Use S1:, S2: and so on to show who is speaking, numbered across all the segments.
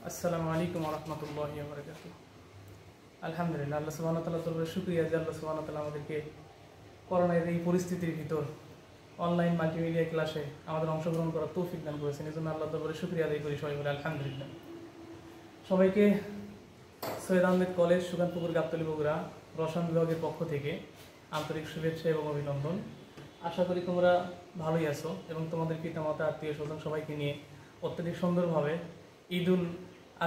S1: আসসালামু আলাইকুম ওয়া রাহমাতুল্লাহি ওয়া বারাকাতুহু। আলহামদুলিল্লাহ, আল্লাহ সুবহানাহু ওয়া তাআলার দরবারে শুকরিয়া যে আল্লাহ সুবহানাহু ওয়া তাআলা আমাদেরকে করোনার এই পরিস্থিতির ভিতর অনলাইন মাল্টিমিডিয়া ক্লাসে আমাদের অংশগ্রহণ করার তৌফিক দান করেছেন। এজন্য আল্লাহর দরবারে শুকরিয়া আদায় করি সবাই বলে আলহামদুলিল্লাহ। সবাইকে সৈয়দ আহমেদ কলেজ, সুকান্তপুর, গাবতলী, বগুড়া রসায়ন বিভাগের পক্ষ থেকে আন্তরিক শুভেচ্ছা এবং অভিনন্দন। আশা করি তোমরা ভালোই আছো এবং তোমাদের পিতামাতা, আত্মীয় স্বজন সবাইকে নিয়ে অত্যধিক সুন্দরভাবে ঈদুল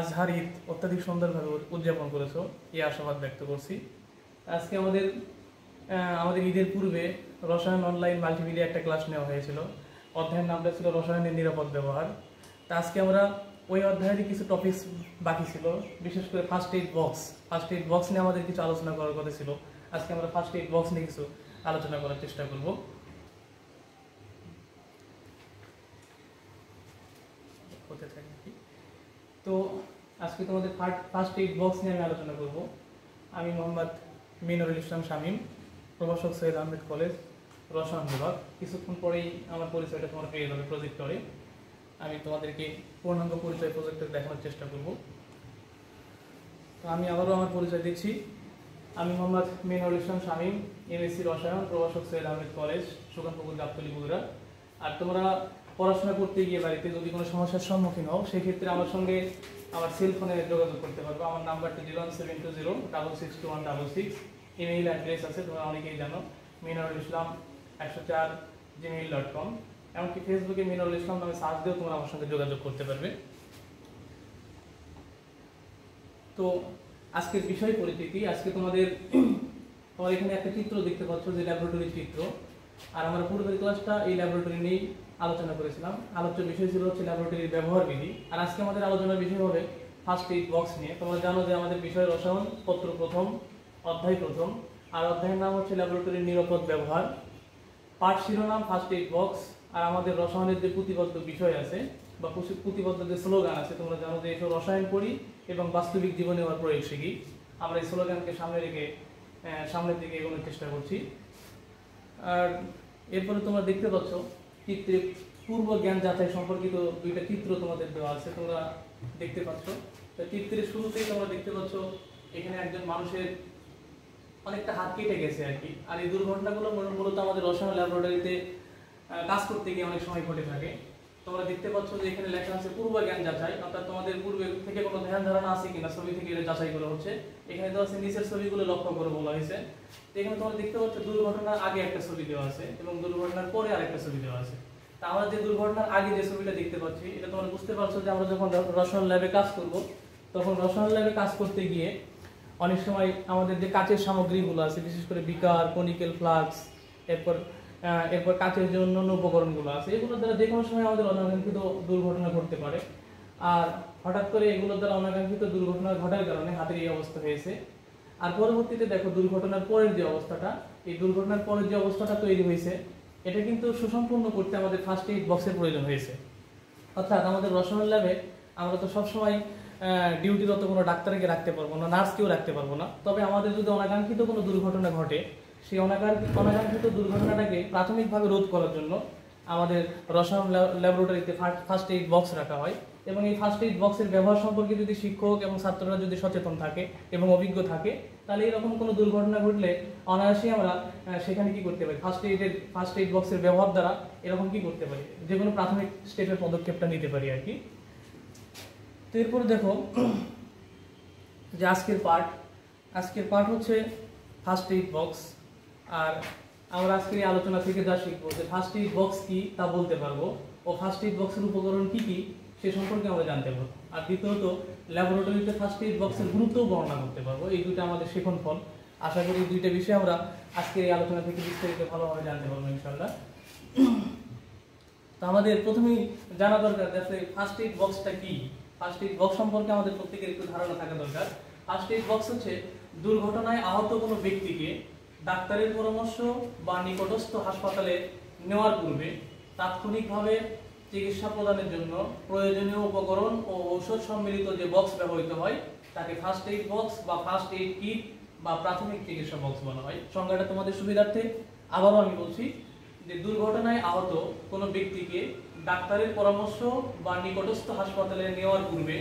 S1: আজহার ঈদ অত্যাধিক সুন্দরভাবে উদযাপন করেছো, এই আশাবাদ ব্যক্ত করছি। আজকে আমাদের ঈদের পূর্বে রসায়ন অনলাইন মাল্টিমিডিয়া একটা ক্লাস নেওয়া হয়েছিল। অধ্যায়ের নামটা ছিল রসায়নের নিরাপদ ব্যবহার। তা আজকে আমরা ওই অধ্যায়েরই কিছু টপিকস বাকি ছিল, বিশেষ করে ফার্স্ট এইড বক্স নিয়ে আমাদের কিছু আলোচনা করার কথা ছিল। আজকে আমরা ফার্স্ট এইড বক্স নিয়ে কিছু আলোচনা করার চেষ্টা করব। তো আজকে তোমাদের ফার্স্ট এইড বক্স নিয়ে আমি আলোচনা করব। আমি মোহাম্মদ মিনুরুল ইসলাম শামীম, প্রভাষক সৈয়দ আহমেদ কলেজ, রসায়ন বিভাগ। কিছুক্ষণ পরেই আমার পরিচয়টা তোমরা পেয়ে যাবে প্রজেক্টরে। আমি তোমাদেরকে পূর্ণাঙ্গ পরিচয় প্রজেক্টরে দেখানোর চেষ্টা করব। তো আমি আবারও আমার পরিচয় দিচ্ছি। আমি মোহাম্মদ মিনুরুল ইসলাম শামীম, এমএসসি রসায়ন, প্রভাষক সৈয়দ আহমেদ কলেজ, সুকান্তপুর, গাবতলী, বগুড়া। আর তোমরা পড়াশোনা করতে গিয়ে বাড়িতে যদি কোনো সমস্যার সম্মুখীন হও, সেক্ষেত্রে আমার সঙ্গে আমার সেলফোনে যোগাযোগ করতে পারবো। আমার নাম্বারটি 01720662166। ইমেইল অ্যাড্রেস আছে, তোমরা অনেকেই জানো, মিনুরুল ইসলাম 104@gmail.com। এমনকি ফেসবুকে মিনুরুল ইসলাম নামে সার্চ দিয়েও তোমরা আমার সঙ্গে যোগাযোগ করতে পারবে। তো আজকের বিষয় পরিচিতি। আজকে তোমরা এখানে একটা চিত্র দেখতে পাচ্ছ, যে ল্যাবরেটরির চিত্র। আর আমরা পূর্বের ক্লাসটা এই ল্যাবরেটরি নিয়েই আলোচনা করেছিলাম। আলোচ্য বিষয় ছিল হচ্ছে ল্যাবরেটরির ব্যবহার বিধি। আর আজকে আমাদের আলোচনার বিষয় হবে ফার্স্ট এইড বক্স নিয়ে। তোমরা জানো যে আমাদের বিষয় রসায়ন, পত্র প্রথম, অধ্যায় প্রথম। আর অধ্যায়ের নাম হচ্ছে ল্যাবরেটরির নিরাপদ ব্যবহার। পাঠ শিরোনাম ফার্স্ট এইড বক্স। আর আমাদের রসায়নের যে পুঁথিবদ্ধ বিষয় আছে বা পুঁথিবদ্ধ যে স্লোগান আছে, তোমরা জানো যে এসব রসায়ন পড়ি এবং বাস্তবিক জীবনে আমার প্রয়োগ শিখি। আমরা এই স্লোগানকে সামনে রেখে সামনের দিকে এগোনোর চেষ্টা করছি। আর এরপরে তোমরা দেখতে পাচ্ছ চিত্রে পূর্ব জ্ঞান যাচাই সম্পর্কিত দুইটা চিত্র তোমাদের দেওয়া আছে, তোমরা দেখতে পাচ্ছ। তো চিত্রের শুরুতেই তোমরা দেখতে পাচ্ছ এখানে একজন মানুষের অনেকটা হাত কেটে গেছে আর কি। আর এই দুর্ঘটনাগুলো মূলত আমাদের রসায়ন ল্যাবরেটরিতে কাজ করতে গিয়ে অনেক সময় ঘটে থাকে। তোমরা দেখতে পাচ্ছ যে এখানে লেখা আছে পূর্ব জ্ঞান যাচাই, অর্থাৎ তোমাদের পূর্বে থেকে কোনো ধ্যান ধারণা আছে কিনা ছবি থেকে এটা যাচাই করা হচ্ছে। এখানে দেওয়া আছে নিচের ছবিগুলো লক্ষ্য করে বলা হয়েছে। তো এখানে তোমরা দেখতে পাচ্ছ দুর্ঘটনার আগে একটা ছবি দেওয়া আছে এবং দুর্ঘটনার পরে আরেকটা ছবি দেওয়া আছে। তা আমরা যে দুর্ঘটনার আগে যে ছবিটা দেখতে পাচ্ছি, এটা তোমরা বুঝতে পারছো যে আমরা যখন রসায়ন ল্যাবে কাজ করব, তখন রসায়ন ল্যাবে কাজ করতে গিয়ে অনেক সময় আমাদের যে কাচের সামগ্রীগুলো আছে, বিশেষ করে বিকার, কনিক্যাল ফ্লাস্ক, এরপর কাচের যে অন্যান্য উপকরণগুলো আছে, এগুলোর দ্বারা যে কোনো সময় আমাদের অনাকাঙ্ক্ষিত দুর্ঘটনা ঘটতে পারে। আর হঠাৎ করে এগুলোর দ্বারা অনাকাঙ্ক্ষিত দুর্ঘটনা ঘটার কারণে হাতের এই অবস্থা হয়েছে। আর পরবর্তীতে দেখো দুর্ঘটনার পরের যে অবস্থাটা, এই দুর্ঘটনার পরের যে অবস্থাটা তৈরি হয়েছে, এটা কিন্তু সুসম্পন্ন করতে আমাদের ফার্স্ট এইড বক্সের প্রয়োজন হয়েছে। অর্থাৎ আমাদের রসায়ন ল্যাবে আমরা তো সবসময় ডিউটিরত কোনো ডাক্তারকে রাখতে পারবো না, নার্সকেও রাখতে পারবো না। তবে আমাদের যদি অনাকাঙ্ক্ষিত কোনো দুর্ঘটনা ঘটে, সেই অনাকাঙ্ক্ষিত দুর্ঘটনাটাকে প্রাথমিকভাবে রোধ করার জন্য আমাদের রসায়ন ল্যাবরেটরিতে ফার্স্ট এইড বক্স রাখা হয়। এবং এই ফার্স্ট এইড বক্সের ব্যবহার সম্পর্কে যদি শিক্ষক এবং ছাত্ররা যদি সচেতন থাকে এবং অভিজ্ঞ থাকে, তাহলে এরকম কোনো দুর্ঘটনা ঘটলে অনায়াসেই আমরা সেখানে কি করতে পারি, ফার্স্ট এইড বক্সের ব্যবহার দ্বারা এরকম কি করতে পারি, যে কোনো প্রাথমিক স্টেপের পদক্ষেপটা নিতে পারি আর কি। তো এরপরে দেখো যে আজকের পার্ট হচ্ছে ফার্স্ট এইড বক্স। আর আমরা আজকের এই আলোচনা থেকে যা শিখবো, যে ফার্স্ট এইড বক্স কি তা বলতে পারবো, ও ফার্স্ট এইড বক্সের উপকরণ কি কি সে সম্পর্কে আমরা জানতে পারবো। আর দ্বিতীয়ত ল্যাবরেটরিতে ফার্স্ট এইড বক্সের গুরুত্বও বর্ণনা করতে পারবো। এই দুইটা আমাদের শেখন ফল। আশা করি এই দুইটা বিষয়ে আমরা আজকের এই আলোচনা থেকে বিস্তারিত ভালোভাবে জানতে পারবো ইনশাআল্লাহ। তো আমাদের প্রথমেই জানা দরকার যে ফার্স্ট এইড বক্সটা কি। ফার্স্ট এইড বক্স সম্পর্কে আমাদের প্রত্যেকের একটু ধারণা থাকা দরকার। ফার্স্ট এইড বক্স হচ্ছে দুর্ঘটনায় আহত কোনো ব্যক্তিকে ডাক্তারের পরামর্শ বা নিকটস্থ হাসপাতালে নেওয়ার পূর্বে তাৎক্ষণিকভাবে চিকিৎসা প্রদানের জন্য প্রয়োজনীয় উপকরণ ও ঔষধ সম্মিলিত যে বক্স ব্যবহৃত হয়, তাকে ফার্স্ট এইড বক্স বা ফার্স্ট এইড কিট বা প্রাথমিক চিকিৎসা বক্স বলা হয়। সংজ্ঞাটা তোমাদের সুবিধার্থে আবারও আমি বলছি, যে দুর্ঘটনায় আহত কোনো ব্যক্তিকে ডাক্তারের পরামর্শ বা নিকটস্থ হাসপাতালে নেওয়ার পূর্বে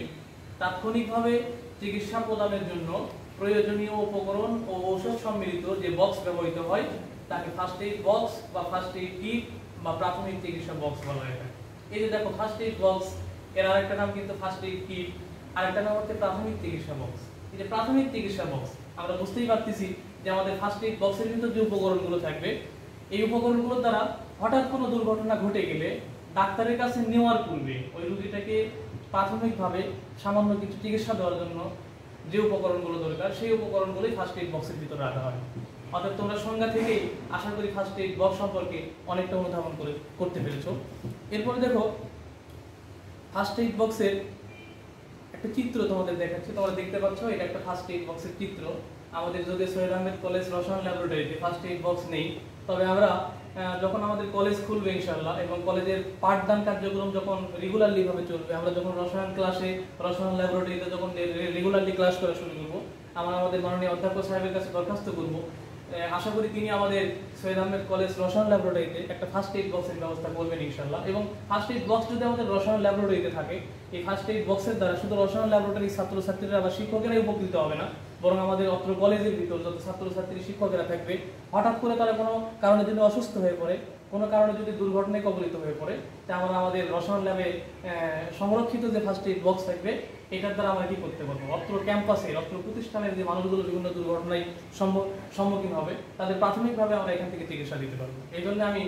S1: তাৎক্ষণিকভাবে চিকিৎসা প্রদানের জন্য প্রয়োজনীয় উপকরণ ও ঔষধ সম্মিলিত যে বক্স ব্যবহৃত হয় তাকে ফার্স্ট এইড বক্স বা ফার্স্ট এইড কিট বা প্রাথমিক চিকিৎসা বক্স বলা হয়। এই যে দেখো ফার্স্ট এইড বক্স, এর আরেকটা নাম কিন্তু ফার্স্ট এইড কিট, আরেকটা নাম হচ্ছে প্রাথমিক চিকিৎসা বক্স। এই যে প্রাথমিক চিকিৎসা বক্স, আমরা বুঝতেই পারতেছি যে আমাদের ফার্স্ট এইড বক্সের ভিতর যে উপকরণগুলো থাকবে, এই উপকরণগুলোর দ্বারা হঠাৎ কোনো দুর্ঘটনা ঘটে গেলে ডাক্তারের কাছে নেওয়ার পূর্বে ওই রোগীটাকে প্রাথমিকভাবে সামান্য কিছু চিকিৎসা দেওয়ার জন্য যে উপকরণগুলো দরকার সেই উপকরণগুলোই ফার্স্ট এইড বক্সের ভিতরে রাখা হয়। অর্থাৎ তোমরা সংজ্ঞা থেকেই আশা করি ফার্স্ট এইড বক্স সম্পর্কে অনেকটা অনুধাবন করতে পেরেছো। এরপরে দেখো ফার্স্ট এইড বক্সের একটা চিত্র তোমাদের দেখাচ্ছি, তোমরা দেখতে পাচ্ছ এটা একটা ফার্স্ট এইড বক্সের চিত্র। আমাদের যদি সৈয়দ আহমেদ কলেজ রসায়ন ল্যাবরেটরিতে ফার্স্ট এইড বক্স নেই, তবে আমরা যখন আমাদের কলেজ খুলবে ইনশাআল্লাহ এবং কলেজের পাঠদান কার্যক্রম যখন রেগুলারলি ভাবে চলবে, আমরা যখন রসায়ন ক্লাসে রসায়ন ল্যাবরেটরিতে যখন রেগুলারলি ক্লাস করা শুরু করব, আমরা আমাদের মাননীয় অধ্যক্ষ সাহেবের কাছে দরখাস্ত করব, আশা করি তিনি আমাদের সৈয়দ আহমেদ কলেজ রসায়ন ল্যাবরেটরিতে একটা ফার্স্ট এইড বক্সের ব্যবস্থা করবেন ইনশাআল্লাহ। এবং ফার্স্ট এইড বক্স যদি আমাদের রসায়ন ল্যাবরেটরিতে থাকে, এই ফার্স্ট এইড বক্সের দ্বারা শুধু রসায়ন ল্যাবরেটরির ছাত্রছাত্রীরা বা শিক্ষকেরাই উপকৃত হবে না, বরং আমাদের অত্র কলেজের ভিতর যত ছাত্রছাত্রী শিক্ষকেরা থাকবে, হঠাৎ করে তারা কোনো কারণে যদি অসুস্থ হয়ে পড়ে, কোনো কারণে যদি দুর্ঘটনায় কবলিত হয়ে পড়ে, তা আমরা আমাদের রসায়ন ল্যাবে সংরক্ষিত যে ফার্স্ট এইড বক্স থাকবে এটার দ্বারা আমরা কি করতে পারবো, অত্র ক্যাম্পাসের অত্র প্রতিষ্ঠানের যে মানুষগুলো বিভিন্ন দুর্ঘটনায় সম্মুখীন হবে তাদের প্রাথমিকভাবে আমরা এখান থেকে চিকিৎসা দিতে পারবো। এই জন্য আমি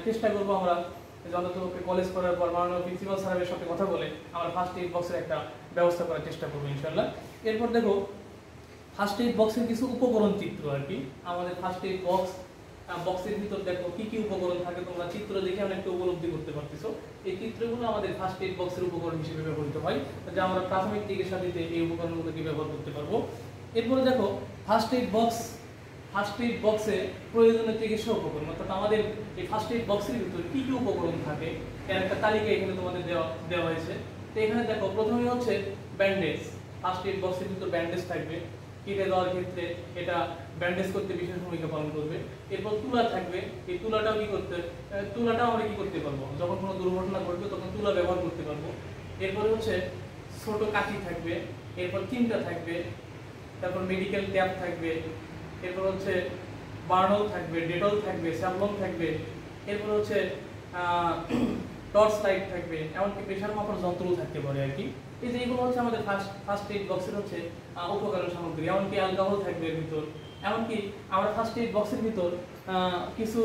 S1: চেষ্টা করবো আমরা যতটুকু কলেজ করার পর মাননীয় প্রিন্সিপাল স্যারের সাথে কথা বলে আমরা ফার্স্ট এইড বক্সের একটা ব্যবস্থা করার চেষ্টা করবো ইনশাআল্লাহ। এরপর দেখো ফার্স্ট এইড বক্সের কিছু উপকরণ চিত্র আর কি। আমাদের ফার্স্ট এইড বক্সের ভিতর দেখো কি কি উপকরণ থাকে, তোমরা চিত্র দেখে অনেকটা উপলব্ধি করতে পারতেছো। এই চিত্রগুলো আমাদের ফার্স্ট এইড বক্সের উপকরণ হিসেবে ব্যবহৃত হয়, যা আমরা প্রাথমিক চিকিৎসা দিতে এই উপকরণগুলোকে ব্যবহার করতে পারবো। এরপরে দেখো ফার্স্ট এইড বক্সে প্রয়োজনীয় চিকিৎসা উপকরণ, অর্থাৎ আমাদের এই ফার্স্ট এইড বক্সের ভিতরে কি কি উপকরণ থাকে এর একটা তালিকা এখানে তোমাদের দেওয়া হয়েছে। তো এখানে দেখো প্রথমেই হচ্ছে ব্যান্ডেজ। ফার্স্ট এইড বক্সের ভিতর ব্যান্ডেজ থাকবে, কেটে দেওয়ার ক্ষেত্রে এটা ব্যান্ডেজ করতে বিশেষ ভূমিকা পালন করবে। এরপর তুলা থাকবে, এই তুলাটাও আমরা কি করতে পারবো, যখন কোনো দুর্ঘটনা ঘটবে তখন তুলা ব্যবহার করতে পারবো। এরপরে হচ্ছে ছোট কাঠি থাকবে, এরপর চিমটা থাকবে, তারপর মেডিকেল ট্যাপ থাকবে, এরপর হচ্ছে বার্নল থাকবে, ডেটল থাকবে, স্যাভলন থাকবে, এরপর হচ্ছে টর্চ লাইট থাকবে, এমনকি প্রেশার মাপার যন্ত্রও থাকতে পারে আর কি। এই যে এগুলো হচ্ছে আমাদের ফার্স্ট এইড বক্সের হচ্ছে উপকরণ সামগ্রী। এমনকি অ্যালকোহল থাকবে এর ভিতর, এমনকি আমরা ফার্স্ট এইড বক্সের ভিতর কিছু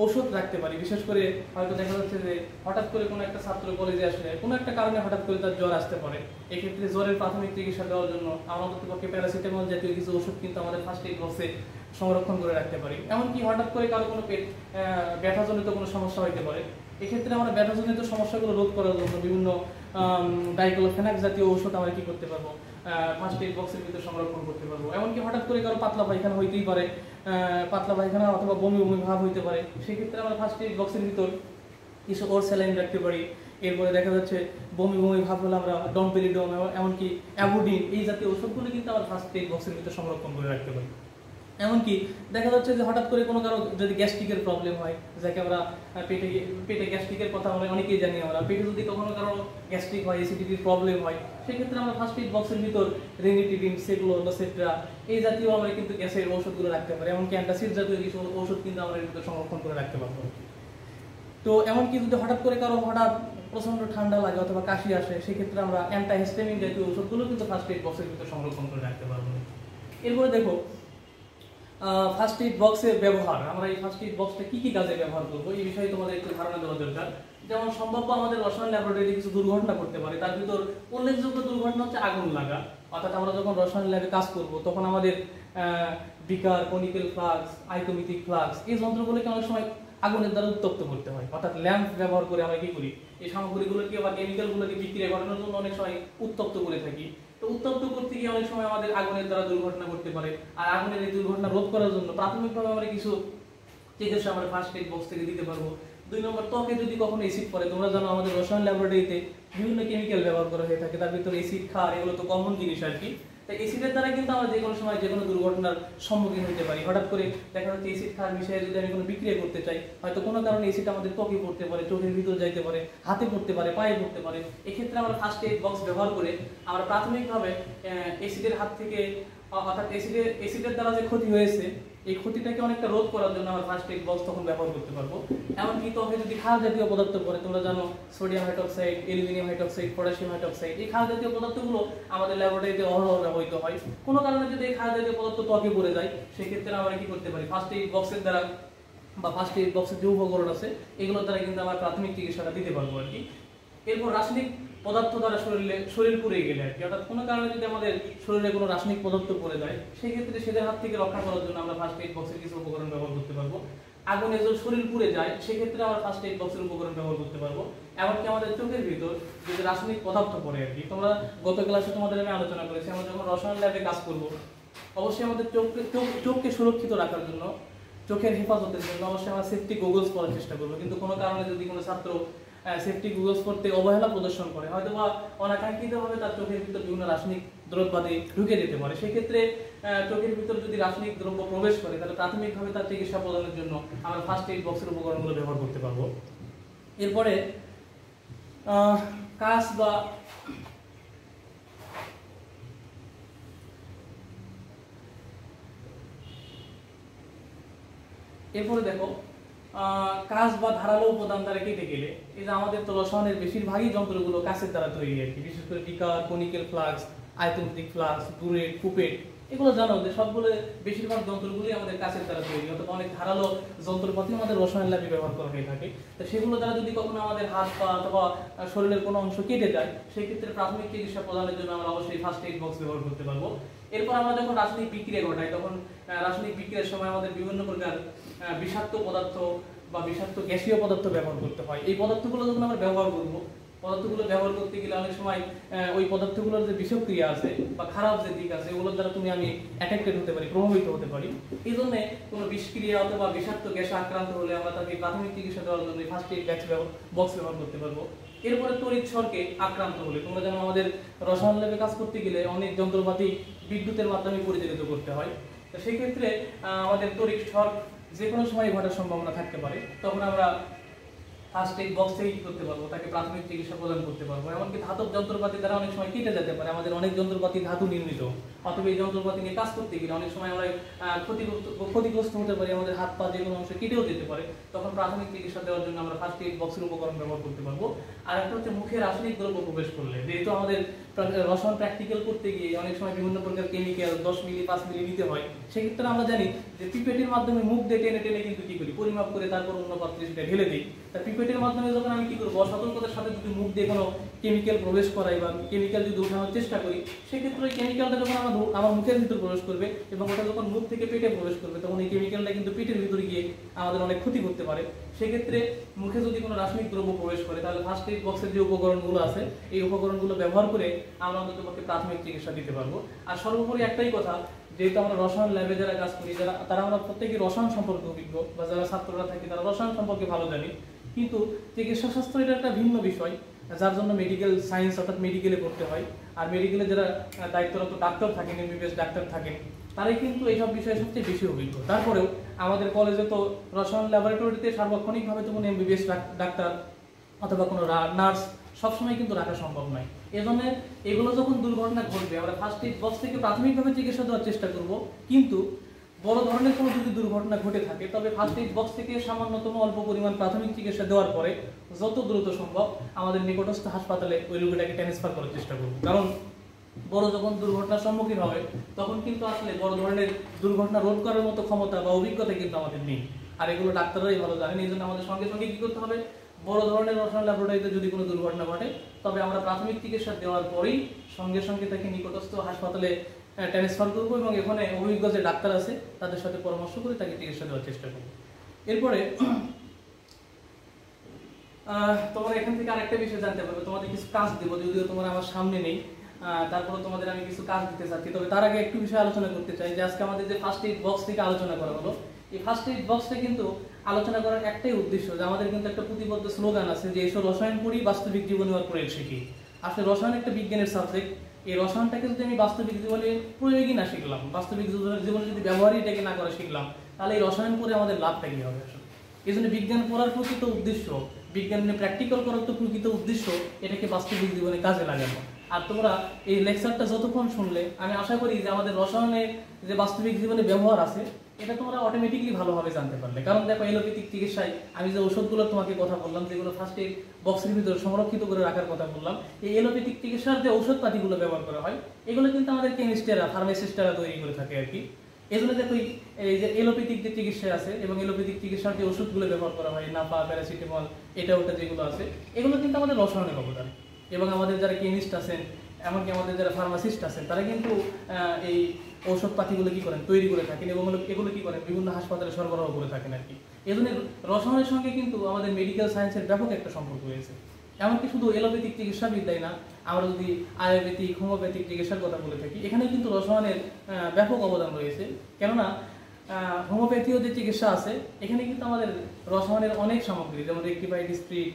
S1: ঔষধ রাখতে পারি। বিশেষ করে হয়তো দেখা যাচ্ছে যে হঠাৎ করে কোনো একটা ছাত্র কলেজে আসলে কোনো একটা কারণে হঠাৎ করে তার জ্বর আসতে পারে, এক্ষেত্রে জ্বরের প্রাথমিক চিকিৎসা দেওয়ার জন্য আমরা অন্ততপক্ষে প্যারাসিটামল জাতীয় কিছু ওষুধ কিন্তু আমাদের ফার্স্ট এইড বক্সে সংরক্ষণ করে রাখতে পারি। এমনকি হঠাৎ করে কারো কোনো ব্যথাজনিত কোনো সমস্যা হইতে পারে, এক্ষেত্রে আমরা ব্যথাজনিত সমস্যাগুলো রোধ করার জন্য বিভিন্ন ডাইক্লোফেনাক জাতীয় ঔষধ আমরা কি করতে পারবো, ফার্স্ট এইড বক্সের ভিতরে সংরক্ষণ করতে পারবো। এমনকি হঠাৎ করে কারো পাতলা পায়খানা হইতেই পারে, পাতলা পায়খানা অথবা বমি ভাব হইতে পারে, সেক্ষেত্রে আমরা ফার্স্ট এইড বক্সের ভিতর কিছু ওর স্যালাইন রাখতে পারি। এরপরে দেখা যাচ্ছে বমি ভাব হলে আমরা ডমপেলিডম এমনকি অ্যাভোডিন এই জাতীয় ওষুধগুলো কিন্তু আমরা ফার্স্ট এইড বক্সের ভিতরে সংরক্ষণ করে রাখতে পারি। এমনকি দেখা যাচ্ছে যে হঠাৎ করে কোনো কারো যদি গ্যাস্ট্রিকের প্রবলেম হয়, যাকে আমরা পেটে গ্যাস্ট্রিকের কথা আমরা অনেকেই জানি, আমরা পেটে যদি কখনো কারো গ্যাস্ট্রিক হয়, অ্যাসিডিটির প্রবলেম হয়, সেক্ষেত্রে আমরা ফার্স্ট এইড বক্সের ভিতর রেনিটিডিন, সেগুলোসেট্রা এই জাতীয় আমরা কিন্তু গ্যাসের ওষুধগুলো রাখতে পারি। এমনকি অ্যান্টাসিড জাতীয় কিছু ওষুধ কিন্তু আমরা এর ভিতরে সংরক্ষণ করে রাখতে পারবো। তো এমনকি যদি হঠাৎ করে কারো প্রচন্ড ঠান্ডা লাগে অথবা কাশি আসে, সেক্ষেত্রে আমরা অ্যান্টাহিস্টামিন জাতীয় ওষুধগুলো কিন্তু ফার্স্ট এইড বক্সের ভিতরে সংরক্ষণ করে রাখতে পারবো। এরপরে দেখো ফার্স্ট এইড বক্সের ব্যবহার, আমরা এই ফার্স্ট এইড বক্সটা কি কি কাজে ব্যবহার করবো এই বিষয়ে তোমাদের একটু ধারণা দেওয়া দরকার। যেমন সম্ভাব্য আমাদের রসায়ন ল্যাবরেটরিতে কিছু দুর্ঘটনা করতে পারে, তার ভিতর উল্লেখযোগ্য দুর্ঘটনা হচ্ছে আগুন লাগা। অর্থাৎ আমরা যখন রসায়ন ল্যাবে কাজ করব তখন আমাদের বিকার, কনিক্যাল ফ্লাক্স, আইকোমিথিক ফ্লাক্স এই যন্ত্রগুলোকে অনেক সময় আগুনের দ্বারা উত্তপ্ত করতে হয়। অর্থাৎ ল্যাম্প ব্যবহার করে আমরা কি করি, এই সামগ্রীগুলোকে বা কেমিক্যালগুলোকে বিক্রিয়া ঘটানোর জন্য অনেক সময় উত্তপ্ত করে থাকি। তো উত্তপ্ত করতে গিয়ে অনেক সময় আমাদের আগুনের দ্বারা দুর্ঘটনা ঘটতে পারে। আর আগুনের এই দুর্ঘটনা রোধ করার জন্য প্রাথমিকভাবে আমরা কিছু চিকিৎসা আমরা ফার্স্ট এইড বক্স থেকে দিতে পারবো। 2 নম্বর, ত্বকে যদি কখনো অ্যাসিড পড়ে, তোমরা জানো আমাদের রসায়ন ল্যাবরেটরিতে বিভিন্ন কেমিক্যাল ব্যবহার করা হয়ে থাকে, তার ভিতরে অ্যাসিড, ক্ষার, এগুলো তো কমন জিনিস আর কি। তাই অ্যাসিডের দ্বারা কিন্তু আমরা যে কোনো সময় যে কোনো দুর্ঘটনার সম্মুখীন হতে পারি। হঠাৎ করে দেখা যাচ্ছে অ্যাসিড ক্ষার মিশিয়ে যদি আমি কোনো বিক্রিয়া করতে চাই, হয়তো কোনো কারণে অ্যাসিড আমাদের ত্বকে পড়তে পারে, চোখের ভিতর যাইতে পারে, হাতে পড়তে পারে, পায়ে পড়তে পারে। এক্ষেত্রে আমরা ফার্স্ট এইড বক্স ব্যবহার করে আমরা প্রাথমিকভাবে অ্যাসিডের হাত থেকে, অর্থাৎ অ্যাসিডের দ্বারা যে ক্ষতি হয়েছে এই ক্ষতিটাকে অনেকটা রোধ করার জন্য আমরা ফার্স্ট এইড বক্স তখন ব্যবহার করতে পারবো। এমনকি ত্বকে যদি ক্ষার জাতীয় পদার্থ পড়ে, তোমরা জানো sodium hydroxide, aluminium hydroxide, potassium hydroxide, এই ক্ষার জাতীয় পদার্থগুলো আমাদের ল্যাবরেটরিতে অহরহ ব্যবহৃত হয়। কোনো কারণে যদি এই ক্ষার জাতীয় পদার্থ ত্বকে পড়ে যায়, সেক্ষেত্রে আমরা কি করতে পারি, ফার্স্ট এইড বক্সের দ্বারা বা ফার্স্ট এইড বক্সের যে উপকরণ আছে এগুলোর দ্বারা কিন্তু আমরা প্রাথমিক চিকিৎসাটা দিতে পারবো আর কি। এরপর রাসায়নিক পদার্থ দ্বারা শরীর পুড়ে গেলে আর কি, অর্থাৎ কোনো কারণে যদি আমাদের শরীরে কোনো রাসায়নিক পদার্থ পড়ে যায়, সেক্ষেত্রে সেদের হাত থেকে রক্ষা করার জন্য আমরা ফার্স্ট এইড বক্সের কিছু উপকরণ ব্যবহার করতে পারবো। আগুনে যদি শরীর পুড়ে যায়, সেক্ষেত্রে আমরা ফার্স্ট এইড বক্সের উপকরণ ব্যবহার করতে পারবো। এমনকি আমাদের চোখের ভিতর যদি রাসায়নিক পদার্থ পড়ে আর কি, তোমরা গত ক্লাসে তোমাদের আমি আলোচনা করেছি, আমরা যখন রসায়ন ল্যাবে কাজ করব, অবশ্যই আমাদের চোখকে সুরক্ষিত রাখার জন্য, চোখের হেফাজতের জন্য অবশ্যই আমরা সেফটি গগলস পরার চেষ্টা করবো। কিন্তু কোনো কারণে যদি কোনো ছাত্র সেফটি গগলস পরতে অবহেলা প্রদর্শন করে, হয়তো বা অনাকাঙ্ক্ষিতভাবে তার চোখের ভিতর বিভিন্ন রাসায়নিক দ্রব্যাদি ঢুকে যেতে পারে, সেক্ষেত্রে চোখের ভিতর যদি রাসায়নিক দ্রব্য প্রবেশ করে, তাহলে প্রাথমিকভাবে তার চিকিৎসা প্রদানের জন্য আমরা ফার্স্ট এইড বক্সের উপকরণগুলো ব্যবহার করতে পারবো। এরপরে কাশ বা এরপরে দেখো কাঁচ বা ধারালো উপাদান দ্বারা কেটে গেলে, এই যে আমাদের তো রসায়নের বেশিরভাগই যন্ত্রগুলো কাঁচের দ্বারা তৈরি আর কি, বিশেষ করে বিকার, কনিক্যাল ফ্লাস্ক, আয়তন্ত্রিক ফ্লাস্ক, বুরেট, কুপেট, এগুলো জানো যে সবগুলো বেশিরভাগ যন্ত্রগুলি আমাদের কাঁচের দ্বারা তৈরি, অথবা অনেক ধারালো যন্ত্রপাতি আমাদের রসায়ন ল্যাবে ব্যবহার করা হয়ে থাকে। তো সেগুলো দ্বারা যদি কখনো আমাদের হাত পা অথবা শরীরের কোনো অংশ কেটে যায়, সেক্ষেত্রে প্রাথমিক চিকিৎসা প্রদানের জন্য আমরা অবশ্যই ফার্স্ট এইড বক্স ব্যবহার করতে পারবো। এরপর আমরা যখন রাসায়নিক বিক্রিয়া ঘটাই, তখন রাসায়নিক বিক্রিয়ার সময় আমাদের বিভিন্ন প্রকার বিষাক্ত পদার্থ বা বিষাক্ত গ্যাসীয় পদার্থ ব্যবহার করতে হয়। এই পদার্থগুলো যখন আমরা ব্যবহার করব, পদার্থগুলো ব্যবহার করতে গেলে অনেক সময় ওই পদার্থগুলোর যে বিষক্রিয়া আছে বা খারাপ যে দিক আছে, ওগুলোর দ্বারা তুমি আমি অ্যাফেক্টেড হতে পারি, প্রভাবিত হতে পারি। এই জন্য কোনো বিষক্রিয়া অথবা বিষাক্ত গ্যাসে আক্রান্ত হলে আমরা তাকে প্রাথমিক চিকিৎসা দেওয়ার জন্য ফার্স্ট এইড বক্স ব্যবহার করতে পারবো। এরপরে তড়িৎ সরকে আক্রান্ত হলে, তোমরা যেন আমাদের রসায়ন ল্যাবে কাজ করতে গেলে অনেক যন্ত্রপাতি বিদ্যুতের মাধ্যমে পরিচালিত করতে হয়। তো সেই ক্ষেত্রে আমাদের তড়িৎ সর্ক যে কোনো সময় ঘটার সম্ভাবনা থাকতে পারে, তখন আমরা ফার্স্ট এইড বক্স থেকে কি করতে পারবো, তাকে প্রাথমিক চিকিৎসা প্রদান করতে পারবো। এমনকি ধাতব যন্ত্রপাতি দ্বারা অনেক সময় কেটে যেতে পারে, আমাদের অনেক যন্ত্রপাতি ধাতু নির্মিত, অথবা এই যন্ত্রপাতি নিয়ে কাজ করতে গেলে অনেক সময় আমরা ক্ষতিগ্রস্ত হতে পারি, আমাদের হাত পা যে কোনো অংশ কেটেও যেতে পারে, তখন প্রাথমিক চিকিৎসা দেওয়ার জন্য আমরা ফার্স্ট এইড বক্সের উপকরণ ব্যবহার করতে পারবো। আর একটা হচ্ছে মুখে রাসায়নিক দ্রব্য প্রবেশ করলে, যেহেতু আমাদের রসায়ন প্র্যাকটিক্যাল করতে গিয়ে অনেক সময় বিভিন্ন প্রকার কেমিক্যাল 10 মিলি 5 মিলি নিতে হয়, সেক্ষেত্রে আমরা জানি যে পিপেটের মাধ্যমে মুখ দিয়ে টেনে টেনে কিন্তু কি করি, পরিমাপ করে তারপর অন্য পাত্রে সেটা ঢেলে দিই। তা পিপেটের মাধ্যমে যখন আমি কি করবো, সতর্কতার সাথে যদি মুখ দিয়ে কোনো কেমিক্যাল প্রবেশ করাই বা কেমিক্যাল যদি উঠানোর চেষ্টা করি, সেক্ষেত্রে ওই কেমিক্যালটা যখন আমার মুখের ভিতর প্রবেশ করবে এবং ওটা যখন মুখ থেকে পেটে প্রবেশ করবে, তখন এই কেমিক্যালটা কিন্তু পেটের ভিতরে গিয়ে আমাদের অনেক ক্ষতি করতে পারে। সেক্ষেত্রে মুখে যদি কোনো রাসায়নিক দ্রব্য প্রবেশ করে, তাহলে ফার্স্ট এইড বক্সের যে উপকরণগুলো আছে, এই উপকরণগুলো ব্যবহার করে আমরা অন্ততপক্ষে প্রাথমিক চিকিৎসা দিতে পারবো। আর সর্বোপরি একটাই কথা, যেহেতু আমরা রসায়ন ল্যাবে যারা কাজ করি, তারা আমরা প্রত্যেকেই রসায়ন সম্পর্কে অভিজ্ঞ, বা যারা ছাত্ররা থাকি তারা রসায়ন সম্পর্কে ভালো জানি, কিন্তু চিকিৎসা শাস্ত্র এটা একটা ভিন্ন বিষয়, যার জন্য মেডিকেল সায়েন্স অর্থাৎ মেডিকেলে পড়তে হয়। আর মেডিকেলে যারা দায়িত্বরত ডাক্তার থাকেন, এমবিবিএস ডাক্তার থাকেন, তারাই কিন্তু এইসব বিষয়ে সবচেয়ে বেশি অভিজ্ঞ। তারপরেও আমাদের কলেজে তো রসায়ন ল্যাবরেটরিতে সার্বক্ষণিকভাবে তো কোনো এমবিবিএস ডাক্তার অথবা কোনো নার্স সবসময় কিন্তু রাখা সম্ভব নয়। এজন্য এগুলো যখন দুর্ঘটনা ঘটবে, আমরা ফার্স্ট এইড বক্স থেকে প্রাথমিকভাবে চিকিৎসা দেওয়ার চেষ্টা করব। কিন্তু বড় ধরনের কোনো যদি দুর্ঘটনা ঘটে থাকে, তবে ফার্স্ট এইড বক্স থেকে সামান্যতম অল্প পরিমাণ প্রাথমিক চিকিৎসা দেওয়ার পরে যত দ্রুত সম্ভব আমাদের নিকটস্থ হাসপাতালে ওই রোগীটাকে ট্রান্সফার করার চেষ্টা করব। কারণ বড় যখন দুর্ঘটনার সম্মুখীন হবে, তখন কিন্তু আসলে বড় ধরনের দুর্ঘটনা রোধ করার মতো ক্ষমতা বা অভিজ্ঞতা কিন্তু আমাদের নেই। আর এগুলো ডাক্তাররাই ভালো জানেন। এই জন্য আমাদের সঙ্গে সঙ্গে কি করতে হবে, বড় ধরনের রসায়ন ল্যাবরেটরিতে যদি কোনো দুর্ঘটনা ঘটে, তবে আমরা প্রাথমিক চিকিৎসা দেওয়ার পরেই সঙ্গে সঙ্গে তাকে নিকটস্থ হাসপাতালে ট্রান্সফার করবো এবং এখানে অভিজ্ঞ যে ডাক্তার আছে তাদের সাথে পরামর্শ করে তাকে চিকিৎসা দেওয়ার চেষ্টা করবো। এরপরে তোমরা এখান থেকে আরেকটা বিষয় জানতে পারবে, তোমাদের কিছু কাজ দেবো, যদিও তোমরা আমার সামনে নেই, তারপরে তোমাদের আমি কিছু কাজ দিতে চাচ্ছি। তবে তার আগে একটু বিষয় আলোচনা করতে চাই যে আজকে আমাদের যে ফার্স্ট এইড বক্স থেকে আলোচনা করা হলো, এই ফার্স্ট এইড বক্সটা কিন্তু আলোচনা করার একটাই উদ্দেশ্য যে আমাদের কিন্তু একটা প্রতিবদ্ধ স্লোগান আছে যে এসব রসায়ন পড়ি বাস্তবিক জীবনে আর প্রয়োগ শিখি। আসলে রসায়ন একটা বিজ্ঞানের সাবজেক্ট। এই রসায়নটাকে যদি আমি বাস্তবিক জীবনে প্রয়োগই না শিখলাম, বাস্তবিক জীবনে যদি ব্যবহারই এটাকে না করা শিখলাম, তাহলে এই রসায়ন পড়ে আমাদের লাভটা কি হবে আসলে? এই জন্য বিজ্ঞান পড়ার প্রকৃত উদ্দেশ্য, বিজ্ঞান প্র্যাকটিক্যাল করার তো প্রকৃত উদ্দেশ্য এটাকে বাস্তবিক জীবনে কাজে লাগানো। আর তোমরা এই লেকচারটা যতক্ষণ শুনলে আমি আশা করি যে আমাদের রসায়নের যে বাস্তবিক জীবনে ব্যবহার আছে এটা তোমরা অটোমেটিকলি ভালোভাবে জানতে পারলে। কারণ দেখো এলোপ্যাথিক চিকিৎসায় আমি যে ওষুধগুলো তোমাকে কথা বললাম, যেগুলো ফার্স্ট এড বক্সের ভিতরে সংরক্ষিত করে রাখার কথা বললাম, এই এলোপ্যাথিক চিকিৎসার যে ঔষধপাতিগুলো ব্যবহার করা হয় এগুলো কিন্তু আমাদের কেমিস্টরা, ফার্মাসিস্টরা তৈরি করে থাকে আর কি। এই জন্য দেখো এই যে এলোপ্যাথিক যে চিকিৎসা আছে এবং এলোপ্যাথিক চিকিৎসার যে ওষুধগুলো ব্যবহার করা হয়, নাপা, প্যারাসিটামল, এটা ওটা যেগুলো আছে, এগুলো কিন্তু আমাদের রসায়নের অবদান। এবং আমাদের যারা কেমিস্ট আছেন, এমনকি আমাদের যারা ফার্মাসিস্ট আছেন, তারা কিন্তু এই ঔষধপাতিগুলো কি করেন, তৈরি করে থাকেন এবং এগুলো কি করেন, বিভিন্ন হাসপাতালে সরবরাহ করে থাকেন আর কি। এই জন্য রসায়নের সঙ্গে কিন্তু আমাদের মেডিকেল সায়েন্সের ব্যাপক একটা সম্পর্ক রয়েছে। এমনকি শুধু এলোপ্যাথিক চিকিৎসাবিদ্যাই না, আমরা যদি আয়ুর্বেদিক, হোমিওপ্যাথিক চিকিৎসার কথা বলে থাকি, এখানে কিন্তু রসায়নের ব্যাপক অবদান রয়েছে। কেননা হোমিওপ্যাথিও যে চিকিৎসা আছে এখানে কিন্তু আমাদের রসায়নের অনেক সামগ্রী, যেমন রেক্টিফাইড স্পিরিট,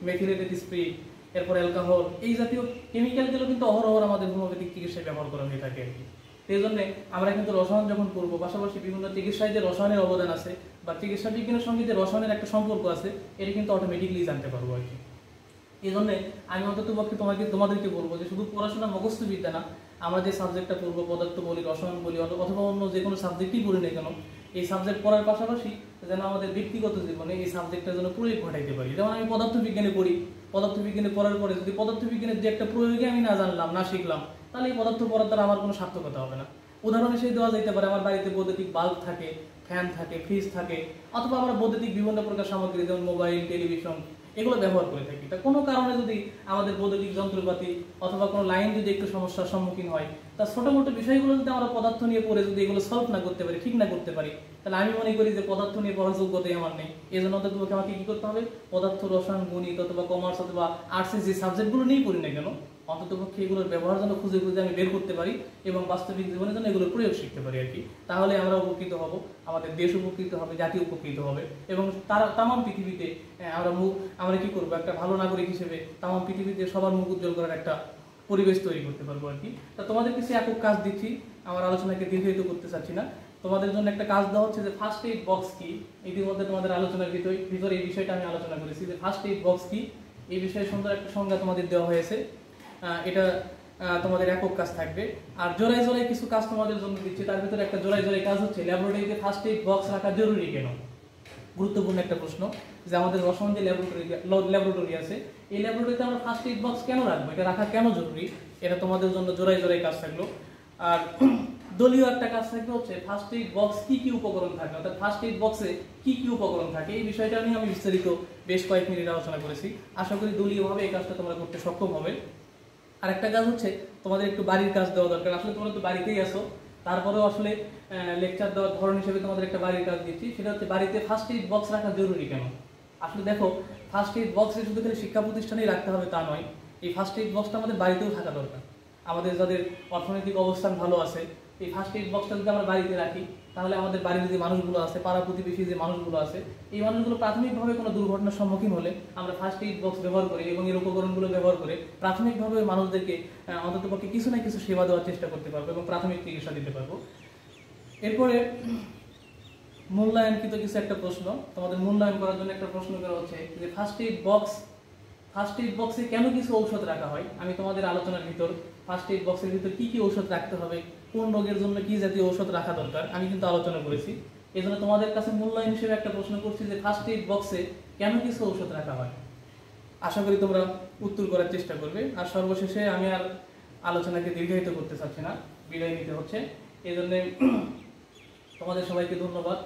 S1: মেথিলেটেড স্পিরিট, এরপর অ্যালকোহল, এই জাতীয় কেমিক্যালগুলো কিন্তু অহরহ আমাদের হোমিওপ্যাথিক চিকিৎসায় ব্যবহার করা হয়ে থাকে আর কি। সেই জন্য আমরা কিন্তু রসায়ন যখন করবো, পাশাপাশি বিভিন্ন চিকিৎসায় যে রসায়নের অবদান আছে বা চিকিৎসা বিজ্ঞানের সঙ্গে যে রসায়নের একটা সম্পর্ক আছে, এটা কিন্তু অটোমেটিকলি জানতে পারবো আর কি। এই জন্য আমি অন্তত পক্ষে তোমাদেরকে বলবো যে শুধু পড়াশোনা মুখস্থ বিদ্যা না, আমরা যে সাবজেক্টটা পড়বো, পদার্থ বলি, রসায়ন বলি, অথবা অন্য যে কোনো সাবজেক্টই পড়ি না কেন, এই সাবজেক্ট পড়ার পাশাপাশি যেন আমাদের ব্যক্তিগত জীবনে এই সাবজেক্টটা যেন প্রয়োগ ঘটাইতে পারি। যেমন আমি পদার্থ বিজ্ঞানে পড়ি, পদার্থ বিজ্ঞানে পড়ার পরে যদি পদার্থ বিজ্ঞানের যে একটা প্রয়োগে আমি না জানলাম, না শিখলাম, তাহলে এই পদার্থ পড়ার দ্বারা আমার কোনো সার্থকতা হবে না। উদাহরণ হিসেবে দেওয়া যেতে পারে, আমার বাড়িতে বৈদ্যুতিক বাল্ব থাকে, ফ্যান থাকে, ফ্রিজ থাকে, অথবা আমরা বৈদ্যুতিক বিভিন্ন প্রকার সামগ্রী যেমন মোবাইল, টেলিভিশন, এগুলো ব্যবহার করে থাকি। তা কোনো কারণে যদি আমাদের বৈদ্যুতিক যন্ত্রপাতি অথবা কোনো লাইন যদি একটু সমস্যার সম্মুখীন হয়, তা ছোটো মোটো বিষয়গুলো যদি আমরা পদার্থ নিয়ে পড়ে যদি এগুলো সলভ না করতে পারি, ঠিক না করতে পারি, তাহলে আমি মনে করি যে পদার্থ নিয়ে পড়ার যোগ্যতাই আমার নেই। এই জন্য তোমাকে আমাকে কি করতে হবে, পদার্থ, রসায়ন, গণিত অথবা কমার্স অথবা আর্টসের যে সাবজেক্টগুলো নিয়েই পড়ি না কেন, অন্ততপক্ষে এগুলোর ব্যবহার যেন খুঁজে খুঁজে আমি বের করতে পারি এবং বাস্তবিক জীবনে যেন এগুলোর প্রয়োগ শিখতে পারি আর কি। তাহলে আমরা উপকৃত হব, আমাদের দেশ উপকৃত হবে, জাতি উপকৃত হবে এবং তামাম পৃথিবীতে আমরা কি করবো, একটা ভালো নাগরিক হিসেবে তামাম পৃথিবীতে সবার মুখ উজ্জ্বল করার একটা পরিবেশ তৈরি করতে পারবো আর কি। তা তোমাদের কিছু একক কাজ দিচ্ছি, আমার আলোচনাকে দীর্ঘায়িত করতে চাচ্ছি না। তোমাদের জন্য একটা কাজ দেওয়া হচ্ছে যে ফার্স্ট এইড বক্স কি। ইতিমধ্যে তোমাদের আলোচনার ভিতরে এই বিষয়টা আমি আলোচনা করেছি যে ফার্স্ট এইড বক্স কি, এই বিষয়ে সুন্দর একটা সংজ্ঞা তোমাদের দেওয়া হয়েছে। এটা তোমাদের একক কাজ থাকবে। আর জোড়ায় জোড়ায় কিছু কাজ তোমাদের জন্য দিচ্ছি, তার ভিতরে একটা জোড়ায় জোড়ায় কাজ হচ্ছে ল্যাবরেটরিতে ফার্স্ট এইড বক্স রাখা জরুরি কেন। গুরুত্বপূর্ণ একটা প্রশ্ন যে আমাদের রসায়ন যে ল্যাবরেটরি আছে, এই ল্যাবরেটরিতে আমরা ফার্স্ট এইড বক্স কেন রাখবো, এটা রাখা কেন জরুরি, এটা তোমাদের জন্য জোড়ায় জোড়ায় কাজ থাকলো। আর দলীয় একটা কাজ থাকবে হচ্ছে ফার্স্ট এইড বক্স কি কি উপকরণ থাকে, অর্থাৎ ফার্স্ট এইড বক্সে কি কি উপকরণ থাকে, এই বিষয়টা নিয়ে আমি বিস্তারিত বেশ কয়েক মিনিট আলোচনা করেছি। আশা করি দলীয়ভাবে এই কাজটা তোমরা করতে সক্ষম হবে। আর একটা কাজ হচ্ছে তোমাদের একটু বাড়ির কাজ দেওয়া দরকার। আসলে তোমরা তো বাড়িতেই আসো, তারপরেও আসলে লেকচার দেওয়ার ধরন হিসেবে তোমাদের একটা বাড়ির কাজ দিচ্ছি, সেটা হচ্ছে বাড়িতে ফার্স্ট এইড বক্স রাখা জরুরি কেন। আসলে দেখো, ফার্স্ট এইড বক্সে শুধু খালি শিক্ষা প্রতিষ্ঠানেই রাখতে হবে তা নয়, এই ফার্স্ট এইড বক্সটা আমাদের বাড়িতেও থাকা দরকার। আমাদের যাদের অর্থনৈতিক অবস্থান ভালো আছে, এই ফার্স্ট এইড বক্সটা যদি আমরা বাড়িতে রাখি, তাহলে আমাদের বাড়ির যে মানুষগুলো আছে, পাড়া প্রতিবেশী যে মানুষগুলো আছে, এই মানুষগুলো প্রাথমিকভাবে কোনো দুর্ঘটনার সম্মুখীন হলে আমরা ফার্স্ট এইড বক্স ব্যবহার করি এবং এর উপকরণগুলো ব্যবহার করে প্রাথমিকভাবে মানুষদেরকে অন্ততপক্ষে কিছু না কিছু সেবা দেওয়ার চেষ্টা করতে পারবো এবং প্রাথমিক চিকিৎসা দিতে পারবো। এরপরে মূল্যায়নকৃত কিছু একটা প্রশ্ন, তোমাদের মূল্যায়ন করার জন্য একটা প্রশ্ন করা হচ্ছে যে ফার্স্ট এইড বক্সে কেন কিছু ঔষধ রাখা হয়। আমি তোমাদের আলোচনার ভিতর ফার্স্ট এইড বক্সের ভিতর কি কি ঔষধ রাখতে হবে, কোন রোগের জন্য কি জাতীয় ঔষধ রাখা দরকার, আমি কিন্তু আলোচনা করেছি। এই জন্য তোমাদের কাছে মূল্যায়ন হিসেবে একটা প্রশ্ন করছি যে ফার্স্ট এইড বক্সে কেন কিছু ঔষধ রাখা হয়। আশা করি তোমরা উত্তর করার চেষ্টা করবে। আর সর্বশেষে আমি আর আলোচনাকে দীর্ঘায়িত করতে চাচ্ছি না, বিদায় নিতে হচ্ছে। এই জন্য তোমাদের সবাইকে ধন্যবাদ,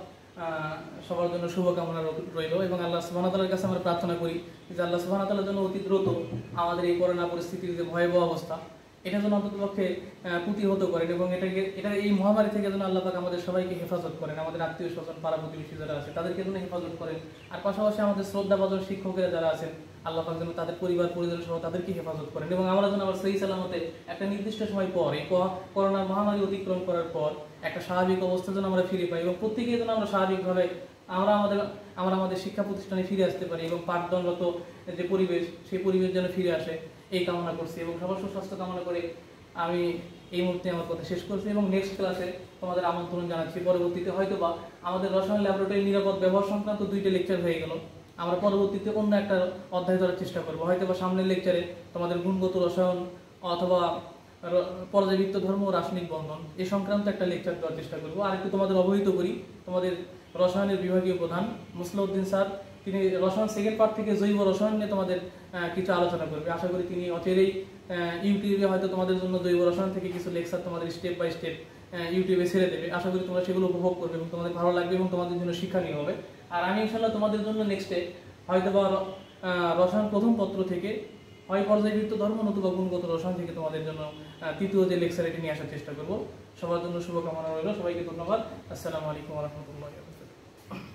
S1: সবার জন্য শুভকামনা রইল এবং আল্লাহ সুবহানাহু ওয়া তাআলার কাছে আমরা প্রার্থনা করি যে আল্লাহ সুবহানাহু ওয়া তাআলার জন্য অতি দ্রুত আমাদের এই করোনা পরিস্থিতির যে ভয়াবহ অবস্থা, এটা যেন অন্ততপক্ষে প্রতিহত করেন এবং এটা এই মহামারী থেকে যেন আল্লাহ পাক আমাদের সবাইকে হেফাজত করেন, আমাদের আত্মীয় স্বজন, পাড়া প্রতিবেশী যারা আছে তাদেরকে যেন হেফাজত করেন। আর পাশাপাশি আমাদের শ্রদ্ধাভাজন শিক্ষকেরা যারা আছেন, আল্লাহ পাক যেন তাদের পরিবার পরিজন সহ তাদেরকে হেফাজত করেন এবং আমরা যেন আবার সহি সালামতে একটা নির্দিষ্ট সময় পর এই করোনা মহামারী অতিক্রম করার পর একটা স্বাভাবিক অবস্থা যেন আমরা ফিরে পাই এবং প্রত্যেকেই যেন আমরা স্বাভাবিকভাবে আমরা আমাদের শিক্ষা প্রতিষ্ঠানে ফিরে আসতে পারি এবং পাঠদানরত যে পরিবেশ, সেই পরিবেশ যেন ফিরে আসে এই কামনা করছি এবং সবার সুস্বাস্থ্য কামনা করে আমি এই মুহূর্তে আমার কথা শেষ করছি এবং নেক্সট ক্লাসে তোমাদের আমন্ত্রণ জানাচ্ছি। পরবর্তীতে হয়তোবা আমাদের রসায়ন ল্যাবরেটরি নিরাপদ ব্যবহার সংক্রান্ত 2টা লেকচার হয়ে গেল, আমরা পরবর্তীতে অন্য একটা অধ্যায় ধরার চেষ্টা করবো। হয়তোবা সামনের লেকচারে তোমাদের গুণগত রসায়ন অথবা পর্যাবৃত্ত ধর্ম ও রাসায়নিক বন্ধন এই সংক্রান্ত একটা লেকচার দেওয়ার চেষ্টা করবো। আর একটু তোমাদের অবহিত করি, তোমাদের রসায়নের বিভাগীয় প্রধান মুসলিউদ্দিন স্যার, তিনি রসায়ন সেকেন্ড পার্ট থেকে জৈব রসায়ন নিয়ে তোমাদের কিছু আলোচনা করবে। আশা করি তিনি অচিরেই ইউটিউবে হয়তো তোমাদের জন্য জৈব রসায়ন থেকে কিছু লেকচার তোমাদের স্টেপ বাই স্টেপ ইউটিউবে ছেড়ে দেবে। আশা করি তোমরা সেগুলো উপভোগ করবে এবং তোমাদের ভালো লাগবে এবং তোমাদের জন্য শিক্ষণীয় হবে। আর আমি ইনশাল্লাহ তোমাদের জন্য নেক্সটে হয়তোবা রসায়ন প্রথম পত্র থেকে হয় পর্যায়বৃত্ত ধর্ম নতুবা গুণগত রসায়ন থেকে তোমাদের জন্য তৃতীয় যে লেকচার এটি নিয়ে আসার চেষ্টা করবো। সবার জন্য শুভকামনা রইল, সবাইকে ধন্যবাদ। আসসালামু আলাইকুম ওয়া রাহমাতুল্লাহি ওয়া বারাকাতুহু।